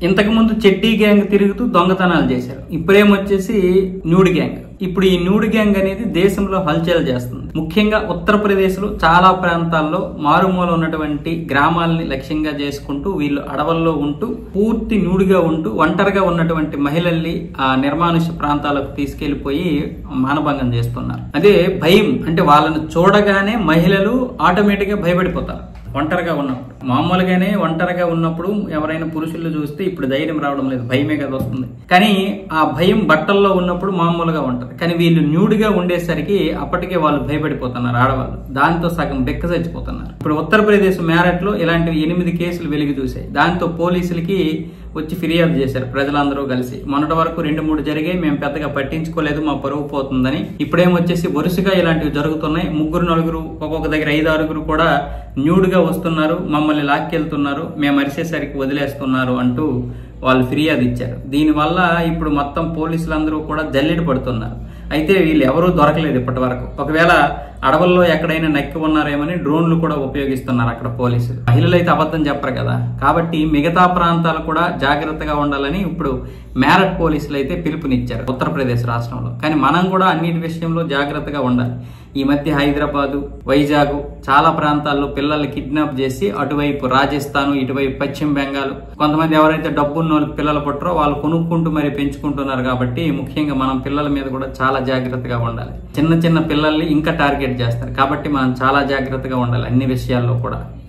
ఇంతకు ముందు చెడ్డీ గ్యాంగ్ తిరుగుతూ దొంగతనాలు చేశారు. ఇప్పుడేమొచ్చేసి న్యూడ్ గ్యాంగ్. ఇప్పుడు ఈ న్యూడ్ గ్యాంగ్ అనేది దేశంలో హల్చల్ చేస్తుంది. ముఖ్యంగా ఉత్తరప్రదేశ్ లో చాలా ప్రాంతాల్లో మారుమూల ఉన్నటువంటి గ్రామాలని లక్ష్యంగా చేసుకుంటూ వీళ్ళు అడవుల్లో ఉంటూ పూర్తి న్యూడ్గా ఉంటూ ఒంటరిగా ఉన్నటువంటి మహిళల్ని ఆ నిర్మానుష్య ప్రాంతాలకు తీసుకెళ్లిపోయి మానభంగం చేస్తున్నారు. అదే భయం అంటే వాళ్ళని చూడగానే మహిళలు ఆటోమేటిక్ గా భయపడిపోతారు. ఒంటరిగా ఉన్నప్పుడు మామూలుగానే ఒంటరిగా ఉన్నప్పుడు ఎవరైనా పురుషులు చూస్తే ఇప్పుడు ధైర్యం రావడం లేదు, భయమే కదా వస్తుంది. కానీ ఆ భయం బట్టల్లో ఉన్నప్పుడు మామూలుగా ఉంటది. కానీ వీళ్ళు న్యూడ్గా ఉండేసరికి అప్పటికే వాళ్ళు భయపడిపోతున్నారు ఆడవాళ్ళు. దాంతో సగం బెక్క చచ్చిపోతున్నారు. ఇప్పుడు ఉత్తరప్రదేశ్ మేరట్ లో ఇలాంటివి 8 కేసులు వెలుగు చూశాయి. దాంతో పోలీసులకి వచ్చి ఫిర్యాదు చేశారు ప్రజలందరూ కలిసి. మొన్నటి వరకు 2-3 జరిగాయి, మేము పెద్దగా పట్టించుకోలేదు, మా పరువు పోతుందని. ఇప్పుడేమొచ్చేసి వరుసగా ఇలాంటివి జరుగుతున్నాయి. 3-4 ఒక్కొక్క దగ్గర 5-6 కూడా న్యూడ్గా వస్తున్నారు, మమ్మల్ని లాక్కెళ్తున్నారు, మేము అరిసేసరికి వదిలేస్తున్నారు అంటూ వాళ్ళు ఫిర్యాదు ఇచ్చారు. దీనివల్ల ఇప్పుడు మొత్తం పోలీసులందరూ కూడా జల్లెడ పడుతున్నారు. అయితే వీళ్ళు ఎవరూ దొరకలేదు ఇప్పటి వరకు. ఒకవేళ అడవుల్లో ఎక్కడైనా నక్కి ఉన్నారేమని డ్రోన్లు కూడా ఉపయోగిస్తున్నారు అక్కడ పోలీసులు. మహిళలు అయితే అబద్ధం చెప్పరు కదా, కాబట్టి మిగతా ప్రాంతాలు కూడా జాగ్రత్తగా ఉండాలని ఇప్పుడు మేరట్ పోలీసులు అయితే పిలుపునిచ్చారు ఉత్తరప్రదేశ్ రాష్ట్రంలో. కానీ మనం కూడా అన్నిటి విషయంలో జాగ్రత్తగా ఉండాలి. ఈ మధ్య హైదరాబాదు, వైజాగ్ చాలా ప్రాంతాల్లో పిల్లల్ని కిడ్నాప్ చేసి అటువైపు రాజస్థాన్, ఇటువైపు పశ్చిమ బెంగాల్ కొంతమంది ఎవరైతే డబ్బున్న వాళ్ళకి పిల్లలు పుట్టరో వాళ్ళు కొనుక్కుంటూ మరి పెంచుకుంటున్నారు. కాబట్టి ముఖ్యంగా మనం పిల్లల మీద కూడా చాలా జాగ్రత్తగా ఉండాలి. చిన్న చిన్న పిల్లల్ని ఇంకా టార్గెట్ చేస్తారు. కాబట్టి మనం చాలా జాగ్రత్తగా ఉండాలి అన్ని విషయాల్లో కూడా.